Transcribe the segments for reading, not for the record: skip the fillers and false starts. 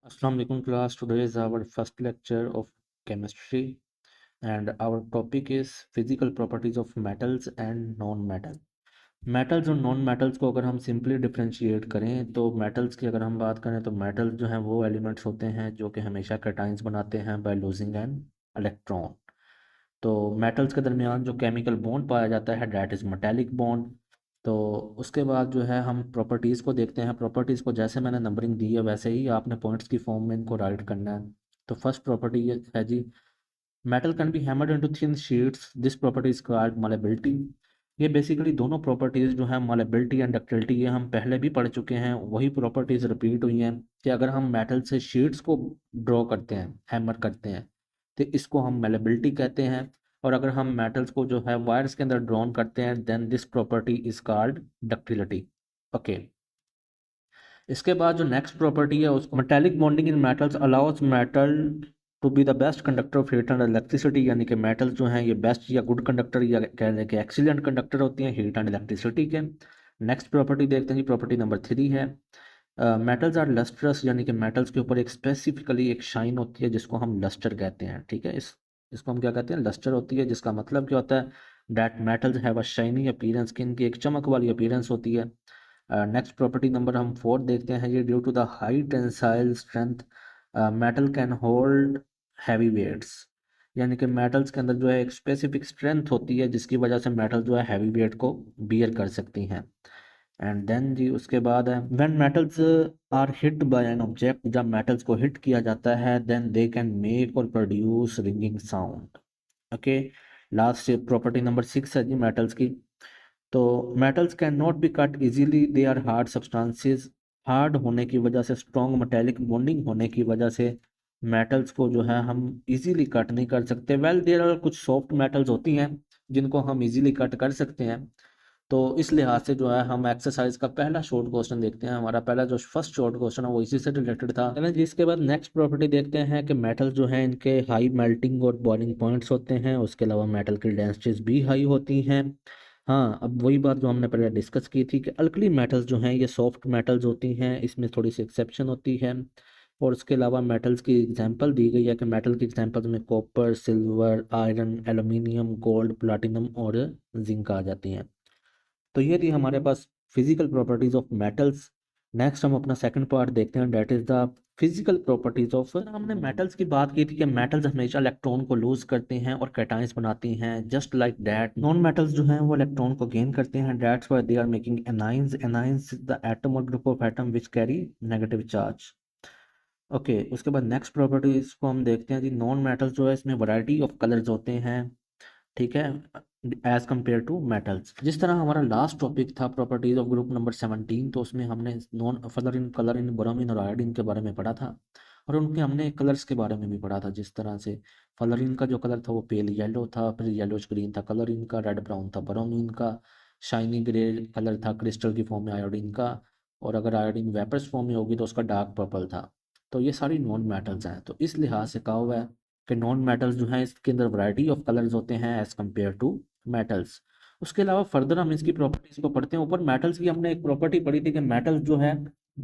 Assalamu alaikum class. Today is our first lecture of chemistry and our topic is physical properties of metals and non-metal. Metals और non metals को अगर हम simply differentiate करें तो metals की अगर हम बात करें तो मेटल्स जो हैं वो एलिमेंट्स होते हैं जो कि हमेशा कैटाइंस बनाते हैं बाय लूजिंग एन इलेक्ट्रॉन। तो मेटल्स के दरमियान जो केमिकल बॉन्ड पाया जाता है डैट इज़ मेटेलिक बॉन्ड। तो उसके बाद जो है हम प्रॉपर्टीज़ को देखते हैं। प्रॉपर्टीज़ को जैसे मैंने नंबरिंग दी है वैसे ही आपने पॉइंट्स की फॉर्म में इनको राइट करना है। तो फर्स्ट प्रॉपर्टी ये है जी, metal can be hammered into thin sheets, this property is called malleability. ये बेसिकली दोनों प्रॉपर्टीज़ जो है मालेबिलिटी एंड डक्टिलिटी, ये हम पहले भी पढ़ चुके हैं, वही प्रॉपर्टीज़ रिपीट हुई हैं कि अगर हम मेटल से शीट्स को ड्रॉ करते हैं, हैमर करते हैं, तो इसको हम मेलेबिलिटी कहते हैं। और अगर हम मेटल्स को जो है वायर्स के अंदर ड्रॉन करते हैं then this property is called ductility. Okay, इसके बाद जो नेक्स्ट प्रॉपर्टी है उसको metallic bonding in metals allows metal to be the best conductor of heat and electricity, यानी कि मेटल्स जो हैं ये बेस्ट या गुड कंडक्टर या कह लें कि एक्सीलेंट कंडक्टर होती हैं हीट एंड इलेक्ट्रिसिटी के। नेक्स्ट प्रॉपर्टी देखते हैं जी, प्रॉपर्टी नंबर 3 है मेटल्स आर लस्ट्रस, यानी कि मेटल्स के ऊपर एक स्पेसिफिकली एक शाइन होती है जिसको हम लस्टर कहते हैं। ठीक है, इसको हम क्या कहते हैं, लस्टर होती है, जिसका मतलब क्या होता है that metals have a shiny appearance, की इनकी एक चमक वाली अपीयरेंस होती है। नेक्स्ट प्रॉपर्टी नंबर हम 4 देखते हैं, ये due to the high tensile strength metal can hold heavy weights, यानी कि मेटल्स के अंदर जो है एक स्पेसिफिक स्ट्रेंथ होती है जिसकी वजह से मेटल जो है हैवी वेट को बियर कर सकती हैं। एंड देन जी उसके बाद है when metals are hit by an object, जब मेटल्स को हिट किया जाता है देन दे कैन मेक और produce ringing sound. Okay, last property number 6 है जी मेटल्स की। तो metals can not be cut easily, they are hard substances, hard होने की वजह से, स्ट्रॉन्ग मेटेलिक बॉन्डिंग होने की वजह से मेटल्स को जो है हम इजीली कट नहीं कर सकते। वेल देयर आर कुछ सॉफ्ट मेटल्स होती हैं जिनको हम इजीली कट कर सकते हैं। तो इस लिहाज से जो है हम एक्सरसाइज का पहला शॉर्ट क्वेश्चन देखते हैं। हमारा पहला जो फर्स्ट शॉर्ट क्वेश्चन है वो इसी से रिलेटेड था। चलें जी, इसके बाद नेक्स्ट प्रॉपर्टी देखते हैं कि मेटल जो है इनके हाई मेल्टिंग और बॉइलिंग पॉइंट्स होते हैं, उसके अलावा मेटल की डेंसिटीज भी हाई होती हैं। हाँ, अब वही बात जो हमने पहले डिस्कस की थी कि अल्कली मेटल्स जो हैं ये सॉफ्ट मेटल्स होती हैं, इसमें थोड़ी सी एक्सेप्शन होती है। और उसके अलावा मेटल्स की एग्जांपल दी गई है कि मेटल की एग्जांपल्स में copper, silver, iron, aluminium, gold, platinum और जिंक आ जाती हैं। तो ये थी हमारे पास physical properties of metals. Next हम अपना सेकंड पार्ट देखते हैं, that is the physical properties of, हमने मेटल्स की बात की थी कि मेटल्स हमेशा इलेक्ट्रॉन को लूज करते हैं और कैटाइंस बनाती हैं। Just like that non metals जो हैं वो इलेक्ट्रॉन को गेन करते हैं, that's why they are making anions. Anions is the atom or group of atom which carry negative charge. Okay, उसके बाद नेक्स्ट प्रॉपर्टीज को हम देखते हैं जी, नॉन मेटल्स जो है इसमें वैरायटी ऑफ कलर्स होते हैं। ठीक है, एज कम्पेयर टू मेटल्स। जिस तरह हमारा लास्ट टॉपिक था प्रॉपर्टीज ऑफ ग्रुप नंबर 17, तो उसमें हमने non fluorine chlorine bromine और आयोडीन के बारे में पढ़ा था और उनके हमने कलर्स के बारे में भी पढ़ा था। जिस तरह से फलरीन का जो कलर था वो पेल येलो था, फिर येलोश ग्रीन था कलरीन का, रेड ब्राउन था ब्रोमीन का, शाइनी ग्रे कलर था क्रिस्टल की फॉर्म में आयोडीन का, और अगर आयोडीन वेपर्स फॉर्म में होगी तो उसका डार्क पर्पल था। तो ये सारी नॉन मेटल्स हैं, तो इस लिहाज से कहा हुआ है कि नॉन मेटल्स जो हैं इसके अंदर वैरायटी ऑफ कलर्स होते हैं एज कम्पेयर टू मेटल्स। उसके अलावा फर्दर हम इसकी प्रॉपर्टीज को पढ़ते हैं। ऊपर मेटल्स की हमने एक प्रॉपर्टी पढ़ी थी कि मेटल्स जो है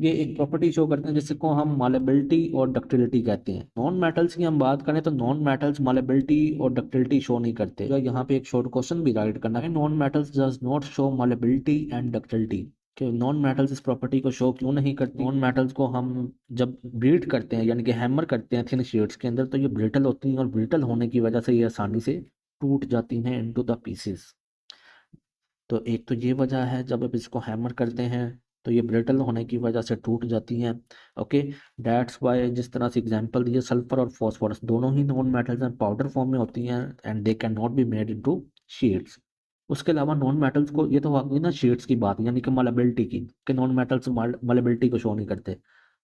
ये एक प्रॉपर्टी शो करते हैं जिसको हम मालेबिलिटी और डक्टिलिटी कहते हैं। नॉन मेटल्स की हम बात करें तो नॉन मेटल्स मालेबिलिटी और डक्टिलिटी शो नहीं करते। तो यहाँ पे एक शॉर्ट क्वेश्चन भी राइट करना है, non metals does not show malleability and ductility, कि नॉन मेटल्स इस प्रॉपर्टी को शो क्यों नहीं करती। नॉन मेटल्स को हम जब ब्रीड करते हैं यानी कि हैमर करते हैं थिन शीट्स के अंदर तो ये ब्रिटल होती हैं और ब्रिटल होने की वजह से ये आसानी से टूट जाती हैं इनटू द पीसेस। तो एक तो ये वजह है, जब आप इसको हैमर करते हैं तो ये ब्रिटल होने की वजह से टूट जाती हैं। ओके, दैट्स वाई जिस तरह से एग्जांपल दिए, सल्फर और फास्फोरस दोनों ही नॉन मेटल्स हैं, पाउडर फॉर्म में होती हैं and they can not be made into sheets. उसके अलावा नॉन मेटल्स को, ये तो आ गई ना शीट्स की बात यानी कि मलेबिलिटी की, कि नॉन मेटल्स मलेबिलिटी को शो नहीं करते।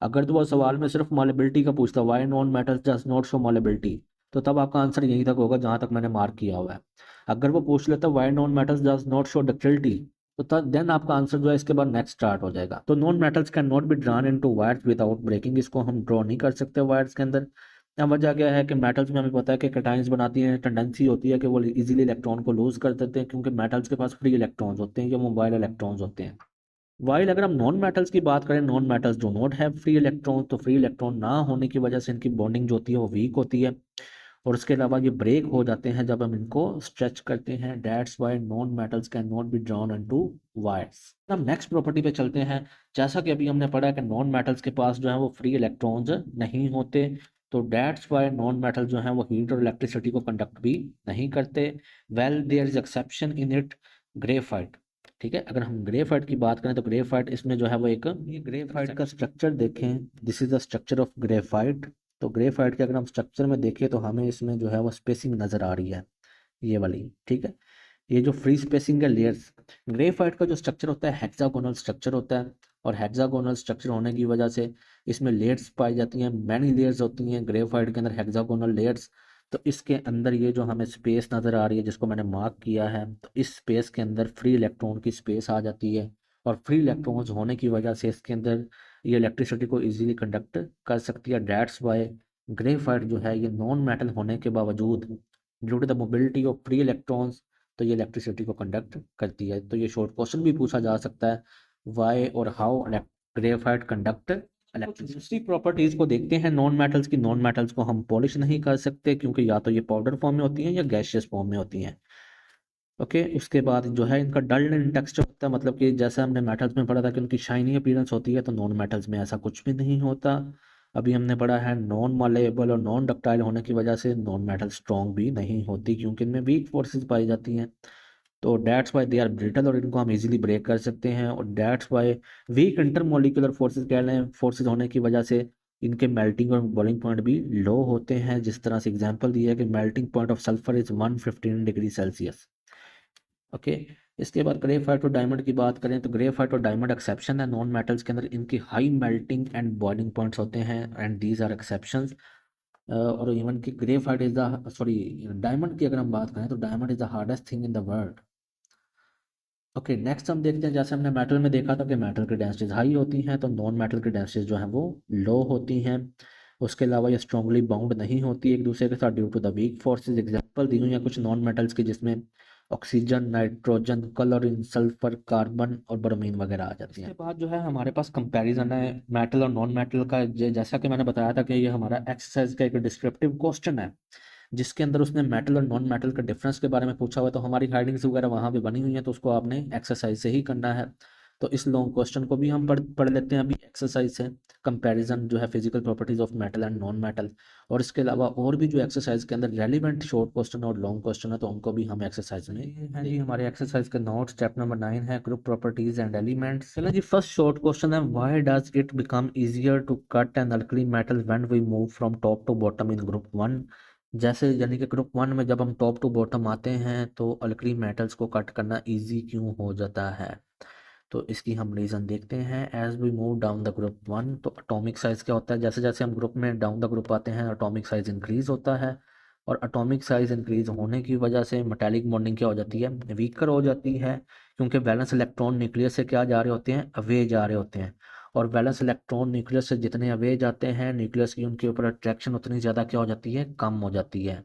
अगर तो वो सवाल में सिर्फ मलेबिलिटी का पूछता, why non metals does not show malleability, तो तब आपका आंसर यहीं तक होगा जहां तक मैंने मार्क किया हुआ है। अगर वो पूछ लेता why non metals does not show ductility, तो तब देन आपका आंसर जो है इसके बाद नेक्स्ट स्टार्ट हो जाएगा। तो non metals can not be drawn into wires without breaking, इसको हम ड्रॉ नहीं कर सकते वायर्स के अंदर। अब वजह क्या है कि मेटल्स में हमें पता है कि कैटायंस बनाती हैं, टेंडेंसी होती है कि वो इजीली इलेक्ट्रॉन को लूज कर देते हैं क्योंकि मेटल्स के पास फ्री इलेक्ट्रॉन्स होते हैं या मोबाइल इलेक्ट्रॉन्स होते हैं। वाइल अगर हम नॉन मेटल्स की बात करें, non metals do not have free electron, तो फ्री इलेक्ट्रॉन ना होने की वजह से इनकी बॉन्डिंग जो होती है वो वीक होती है, और उसके अलावा ये ब्रेक हो जाते हैं जब हम इनको स्ट्रेच करते हैं। That's why non metals can not be drawn into wires. हम नेक्स्ट प्रॉपर्टी पे चलते हैं। जैसा कि अभी हमने पढ़ा कि नॉन मेटल्स के पास जो है वो फ्री इलेक्ट्रॉन्स नहीं होते, तो दैट्स व्हाई नॉन मेटल जो है वो हीट और इलेक्ट्रिसिटी को कंडक्ट भी नहीं करते। Well there is exception in it, graphite. ठीक है, अगर हम ग्रेफाइट की बात करें तो ग्रेफाइट इसमें जो है वो एक, ये ग्रेफाइट का स्ट्रक्चर देखें, this is the structure of graphite. तो ग्रेफाइट के अगर हम स्ट्रक्चर में देखें तो हमें इसमें जो है वो स्पेसिंग नज़र आ रही है, ये वाली। ठीक है, ये जो फ्री स्पेसिंग है लेयर्स, ग्रेफाइट का जो स्ट्रक्चर होता है हेक्सागोनल स्ट्रक्चर होता है, और हेक्सागोनल स्ट्रक्चर होने की वजह से इसमें लेयर्स पाई जाती हैं, मैनी लेयर्स होती हैं ग्रेफाइट के अंदर, हेक्सागोनल लेयर्स। तो इसके अंदर ये जो हमें स्पेस नज़र आ रही है जिसको मैंने मार्क किया है, तो इस स्पेस के अंदर फ्री इलेक्ट्रॉन की स्पेस आ जाती है, और फ्री इलेक्ट्रॉन्स होने की वजह से इसके अंदर ये इलेक्ट्रिसिटी को इजीली कंडक्ट कर सकती है। दैट्स वाई ग्रेफाइट जो है ये नॉन मेटल होने के बावजूद, due to the mobility of free electrons, तो ये इलेक्ट्रिसिटी को कंडक्ट करती है। तो ये शॉर्ट क्वेश्चन भी पूछा जा सकता है, वाई और हाउ ग्रेफाइट कंडक्ट इलेक्ट्रिसिटी। दूसरी प्रॉपर्टीज को देखते हैं नॉन मेटल्स की। नॉन मेटल्स को हम पॉलिश नहीं कर सकते क्योंकि या तो ये पाउडर फॉर्म में होती हैं या गैशियस फॉर्म में होती हैं। ओके, उसके बाद जो है इनका डल इन टेक्सचर होता है, मतलब कि जैसा हमने मेटल्स में पढ़ा था कि उनकी शाइनी अपीयरेंस होती है, तो नॉन मेटल्स में ऐसा कुछ भी नहीं होता। अभी हमने पढ़ा है नॉन मालेबल और नॉन डक्टाइल होने की वजह से नॉन मेटल स्ट्रॉन्ग भी नहीं होती क्योंकि इनमें वीक फोर्सेस पाई जाती हैं। तो that's why they are brittle, और इनको हम इजीली ब्रेक कर सकते हैं। और that's why weak intermolecular forces कह लें, फोर्सेस होने की वजह से इनके मेल्टिंग और बॉइलिंग पॉइंट भी लो होते हैं। जिस तरह से एग्जांपल दिया है कि melting point of sulphur is 115 degree Celsius. Okay, इसके बाद ग्रेफाइट और डायमंड की बात करें तो ग्रेफाइट और डायमंड एक्सेप्शन है नॉन मेटल्स के अंदर, इनकी high melting and boiling points होते हैं, एंड दीज आर एक्सेप्शंस। और इवन की graphite is the, sorry, diamond की अगर हम बात करें तो diamond is the hardest thing in the world. Okay, next हम देखते हैं, जैसे हमने मेटल में देखा था कि मेटल की डेंसिटीज हाई होती हैं, तो नॉन मेटल की डेंसिटीज जो हैं वो लो होती हैं। उसके अलावा ये स्ट्रांगली बाउंड नहीं होती एक दूसरे के साथ due to the weak forces. Example दी हुई है कुछ नॉन मेटल्स की जिसमें oxygen, nitrogen, chlorine, sulphur, carbon और ब्रोमीन वगैरह आ जाती हैं। इसके बाद जो है हमारे पास कंपैरिजन है मेटल और नॉन मेटल का। जैसा कि मैंने बताया था कि ये हमारा एक्सरसाइज का एक डिस्क्रिप्टिव क्वेश्चन है जिसके अंदर उसने मेटल और नॉन मेटल के डिफरेंस के बारे में पूछा हुआ है, तो हमारी हाइडिंग्स वगैरह वहाँ पे बनी हुई हैं, तो उसको आपने एक्सरसाइज से ही करना है। तो इस लॉन्ग क्वेश्चन को भी हम पढ़ लेते हैं अभी एक्सरसाइज से, कंपैरिजन जो है physical properties of metal and non metal. और इसके अलावा और भी जो एक्सरसाइज के अंदर रेलिवेंट शॉर्ट क्वेश्चन और लॉन्ग क्वेश्चन है, तो उनको भी हम एक्सरसाइज में हैं जी। हमारे एक्सरसाइज का नोट स्टेप नंबर 9 है ग्रुप प्रॉपर्टीज एंड एलिमेंट्स। चलो जी, फर्स्ट शॉर्ट क्वेश्चन है, why does it become easier to cut an alkali metal when we move from top to bottom in group 1। जैसे यानी कि ग्रुप 1 में जब हम टॉप टू बॉटम आते हैं तो अल्कली मेटल्स को कट करना इजी क्यों हो जाता है। तो इसकी हम रीज़न देखते हैं। As we move down the group 1, तो अटोमिक साइज क्या होता है, जैसे जैसे हम ग्रुप में डाउन द ग्रुप आते हैं अटोमिक साइज इंक्रीज होता है, और अटोमिक साइज इंक्रीज होने की वजह से मेटालिक बॉन्डिंग क्या हो जाती है, वीकर हो जाती है, क्योंकि वैलेंस इलेक्ट्रॉन न्यूक्लियस से क्या जा रहे होते हैं, अवे जा रहे होते हैं। और वैलेंस इलेक्ट्रॉन न्यूक्लियस से जितने अवे जाते हैं, न्यूक्लियस की उनके ऊपर अट्रैक्शन उतनी ज़्यादा क्या हो जाती है, कम हो जाती है।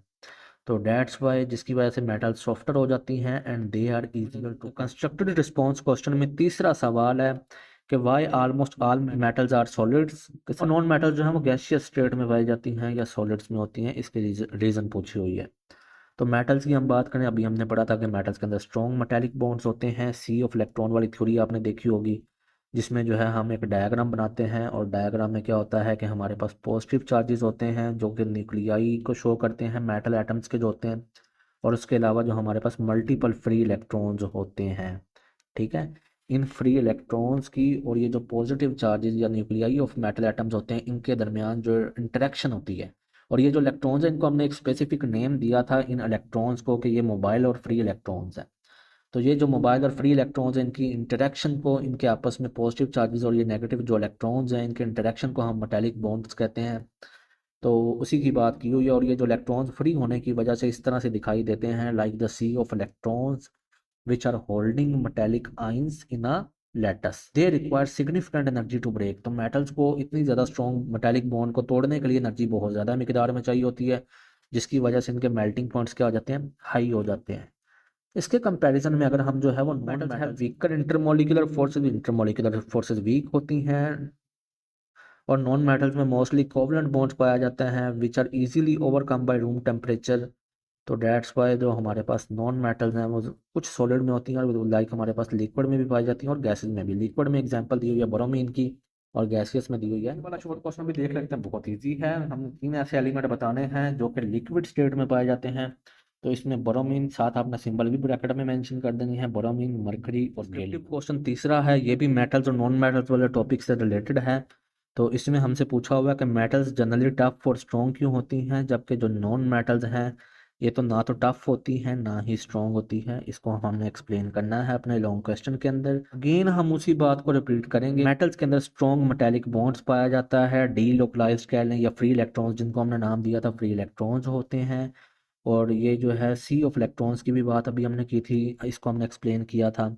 तो डेट्स वाई जिसकी वजह से मेटल सॉफ्टर हो जाती हैं and they are easier to constructed response. Question में तीसरा सवाल है कि why almost all metals are solids. Non metal जो है वो गैसियस स्टेट में पाई जाती हैं या सॉलिड्स में होती हैं, इसके रीज़न पूछी हुई है। तो मेटल्स की हम बात करें, अभी हमने पढ़ा था कि मेटल्स के अंदर स्ट्रॉन्ग मेटेलिक बॉन्ड्स होते हैं। सी ऑफ इलेक्ट्रॉन वाली थ्योरी आपने देखी होगी, जिसमें जो है हम एक डायग्राम बनाते हैं, और डायग्राम में क्या होता है कि हमारे पास पॉजिटिव चार्जेस होते हैं जो कि न्यूक्लियाई को शो करते हैं, मेटल एटम्स के जो होते हैं, और उसके अलावा जो हमारे पास मल्टीपल फ्री इलेक्ट्रॉन्स होते हैं। ठीक है, इन फ्री इलेक्ट्रॉन्स की और ये जो पॉजिटिव चार्जेस या न्यूक्लियाई ऑफ मेटल एटम्स होते हैं, इनके दरमियान जो इंटरेक्शन होती है, और ये जो इलेक्ट्रॉन्स हैं इनको हमने एक स्पेसिफिक नेम दिया था इन इलेक्ट्रॉन्स को कि ये मोबाइल और फ्री इलेक्ट्रॉन्स हैं। तो ये जो मोबाइल और फ्री इलेक्ट्रॉन्स हैं, इनकी इंटरेक्शन को, इनके आपस में पॉजिटिव चार्जेस और ये नेगेटिव जो इलेक्ट्रॉन्स हैं, इनके इंटरेक्शन को हम मेटालिक बॉन्ड्स कहते हैं। तो उसी की बात की हुई है, और ये जो इलेक्ट्रॉन्स फ्री होने की वजह से इस तरह से दिखाई देते हैं, like the sea of electrons which are holding metallic ions in a lattice, they require significant energy to break. तो मेटल्स को इतनी ज़्यादा स्ट्रॉन्ग मेटेलिक बॉन्ड को तोड़ने के लिए एनर्जी बहुत ज़्यादा मिकदार में चाहिए होती है, जिसकी वजह से इनके मेल्टिंग पॉइंट्स क्या हो जाते हैं, हाई हो जाते हैं। इसके कंपैरिजन में अगर हम जो है वो मेटल्स है वीकर इंटरमोलिकुलर फोर्सेज वीक होती हैं, और नॉन मेटल्स में मोस्टली कोवलेंट बॉन्ड्स पाया जाते हैं which are easily overcome by room temperature. तो डेट्स वाई जो हमारे पास नॉन मेटल्स हैं वो कुछ सॉलिड में होती हैं और लाइक हमारे पास लिक्विड में भी पाई जाती हैं और गैसेज में भी। लिक्विड में एग्जांपल दी हुई है बोरोमीन की, और गैसियस में दी हुई है। वाला शॉर्ट क्वेश्चन भी देख लेते हैं, बहुत इजी है। हम 3 ऐसे एलिमेंट बताने हैं जो कि लिक्विड स्टेट में पाए जाते हैं। तो इसमें बोरोमीन, साथ आपने सिंबल भी ब्रैकेट में मेंशन कर देनी है, बोरोमीन, मरकरी और गैलियम। क्वेश्चन तीसरा है, ये भी मेटल्स और नॉन मेटल्स वाले टॉपिक से रिलेटेड है। तो इसमें हमसे पूछा हुआ है कि मेटल्स जनरली टफ और स्ट्रॉन्ग क्यों होती हैं, जबकि जो नॉन मेटल्स हैं ये तो ना तो टफ होती है ना ही स्ट्रॉन्ग होती है। इसको हमने एक्सप्लेन करना है अपने लॉन्ग क्वेश्चन के अंदर। अगेन हम उसी बात को रिपीट करेंगे। मेटल्स के अंदर स्ट्रॉन्ग मेटेलिक बॉन्ड्स पाया जाता है, डी लोकलाइज्ड कह लें या फ्री इलेक्ट्रॉन्स, जिनको हमने नाम दिया था फ्री इलेक्ट्रॉन्स होते हैं। और ये जो है सी ऑफ इलेक्ट्रॉन्स की भी बात अभी हमने की थी, इसको हमने एक्सप्लेन किया था।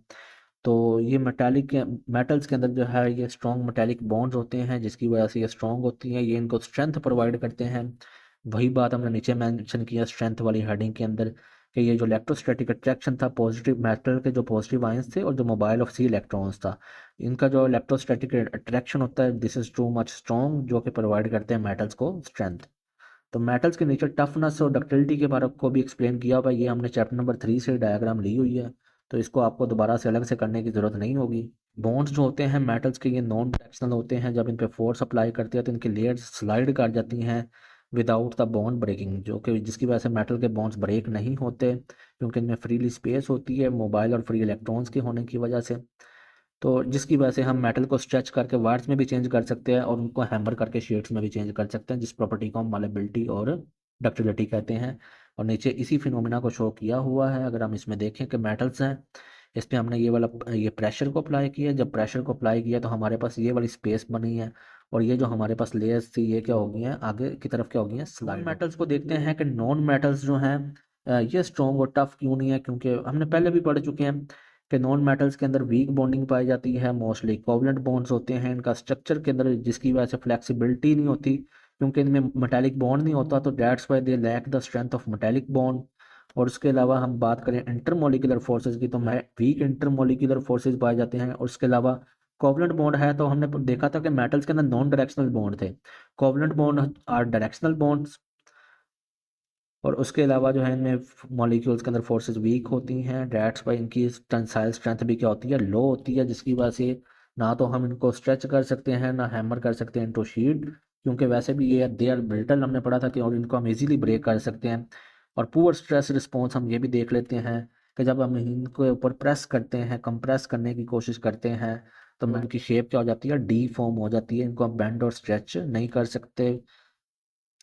तो ये मेटालिक मेटल्स के अंदर जो है ये स्ट्रॉन्ग मेटालिक बॉन्ड्स होते हैं, जिसकी वजह से ये स्ट्रॉन्ग होती हैं, ये इनको स्ट्रेंथ प्रोवाइड करते हैं। वही बात हमने नीचे मेंशन किया स्ट्रेंथ वाली हेडिंग के अंदर, कि ये जो इलेक्ट्रोस्टैटिक अट्रैक्शन था पॉजिटिव मेटल के जो पॉजिटिव आयंस थे और जो मोबाइल ऑफ सी इलेक्ट्रॉन्स था, इनका जो इलेक्ट्रोस्टैटिक अट्रैक्शन होता है this is too much strong, जो कि प्रोवाइड करते हैं मेटल्स को स्ट्रेंथ। तो मेटल्स के नीचे टफनेस और डक्टिलिटी के बारे को भी एक्सप्लेन किया हुआ है, ये हमने चैप्टर नंबर 3 से डायग्राम ली हुई है, तो इसको आपको दोबारा से अलग से करने की ज़रूरत नहीं होगी। बॉन्ड्स जो होते हैं मेटल्स के ये नॉन डायरेक्शनल होते हैं, जब इन पे फोर्स अप्लाई करते हैं तो इनकी लेयर्स स्लाइड कर जाती हैं विदाउट द बॉन्ड ब्रेकिंग, जो कि जिसकी वजह से मेटल के बॉन्ड्स ब्रेक नहीं होते, क्योंकि इनमें फ्रीली स्पेस होती है मोबाइल और फ्री इलेक्ट्रॉन्स के होने की वजह से। तो जिसकी वजह से हम मेटल को स्ट्रेच करके वाट्स में भी चेंज कर सकते हैं और उनको हैमर करके शेड्स में भी चेंज कर सकते हैं, जिस प्रॉपर्टी को हम मालेबिलिटी और डक्टिलिटी कहते हैं। और नीचे इसी फिनोमिना को शो किया हुआ है। अगर हम इसमें देखें कि मेटल्स हैं, इस पर हमने ये वाला ये प्रेशर को अप्लाई किया, जब प्रेशर को अप्लाई किया तो हमारे पास ये वाली स्पेस बनी है, और ये जो हमारे पास लेयर्स थी ये क्या हो गई हैं आगे की तरफ, क्या हो गई हैं स्लाइड। मेटल्स को देखते हैं कि नॉन मेटल्स जो हैं ये स्ट्रॉन्ग और टफ क्यों नहीं है, क्योंकि हमने पहले भी पढ़ चुके हैं कि नॉन मेटल्स के अंदर वीक बॉन्डिंग पाई जाती है, मोस्टली कोवलेंट बॉन्ड्स होते हैं इनका स्ट्रक्चर के अंदर, जिसकी वजह से फ्लेक्सिबिलिटी नहीं होती, क्योंकि इनमें मेटालिक बॉन्ड नहीं होता, तो that's why they lack the strength of metallic bond. और उसके अलावा हम बात करें इंटरमोलिकुलर फोर्सेज की, तो वीक इंटरमोलिकुलर फोर्सेज पाए जाते हैं। और उसके अलावा कोवलेंट बॉन्ड है, तो हमने देखा था कि मेटल्स के अंदर नॉन डायरेक्शनल बॉन्ड थे, covalent bond are directional bonds. और उसके अलावा जो है इनमें मॉलिक्यूल्स के अंदर फोर्सेस वीक होती हैं, डेट्स बाई इनकी टेंसाइल स्ट्रेंथ भी क्या होती है, लो होती है, जिसकी वजह से ना तो हम इनको स्ट्रेच कर सकते हैं ना हैमर कर सकते हैं इनटू शीट, क्योंकि वैसे भी ये दे आर ब्रिटल हमने पढ़ा था कि, और इनको हम इजीली ब्रेक कर सकते हैं। और पुअर स्ट्रेस रिस्पॉन्स हम ये भी देख लेते हैं कि जब हम इनको ऊपर प्रेस करते हैं, कंप्रेस करने की कोशिश करते हैं, तो इनकी शेप क्या हो जाती है, डी फॉर्म हो जाती है, इनको हम बेंड और स्ट्रेच नहीं कर सकते।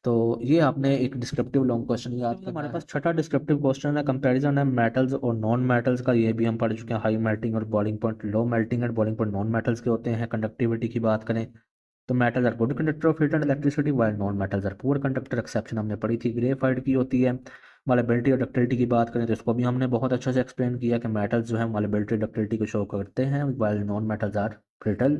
तो ये आपने एक डिस्क्रिप्टिव लॉन्ग क्वेश्चन याद करना। हमारे पास छठा डिस्क्रिप्टिव क्वेश्चन है, कंपैरिजन है मेटल्स और नॉन मेटल्स का, ये भी हम पढ़ चुके हैं। हाई मेल्टिंग और boiling point, low melting and boiling point non metals के होते हैं। कंडक्टिविटी की बात करें तो metals are good conductor of heat and electricity while non metals are poor conductor, exception हमने पढ़ी थी ग्रेफाइट की होती है। मालेबिलिटी और डक्टिलिटी की बात करें तो इसको भी हमने बहुत अच्छे से एक्सप्लेन किया कि मेटल्स जो है मालेबिलिटी डक्टिलिटी को शो करते हैं while non metals are brittle.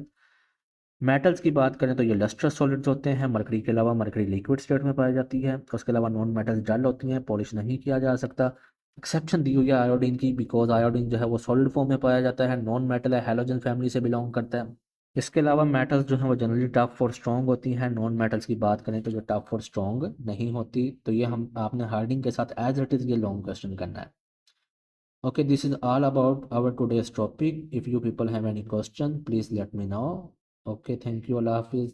Metals की बात करें तो ये लस्ट्रस सॉलिड्स होते हैं, मरकरी के अलावा, मरकरी लिक्विड स्टेट में पाई जाती है। उसके अलावा नॉन मेटल्स डल होती हैं, पॉलिश नहीं किया जा सकता। एक्सेप्शन दी हुई है आयोडीन की, बिकॉज आयोडीन जो है वो सॉलिड फॉर्म में पाया जाता है, नॉन मेटल है, हैलोजन फैमिली से बिलोंग करता है। इसके अलावा मेटल्स जो है वो जनरली टफ और स्ट्रॉन्ग होती हैं, नॉन मेटल्स की बात करें तो जो टफ और स्ट्रॉन्ग नहीं होती। तो ये हम आपने हार्डिंग के साथ एज इट इज़ ये लॉन्ग क्वेश्चन करना है। Okay, this is all about our today's topic. If you people have any question, please let me know. Okay, thank you. Allah Hafiz.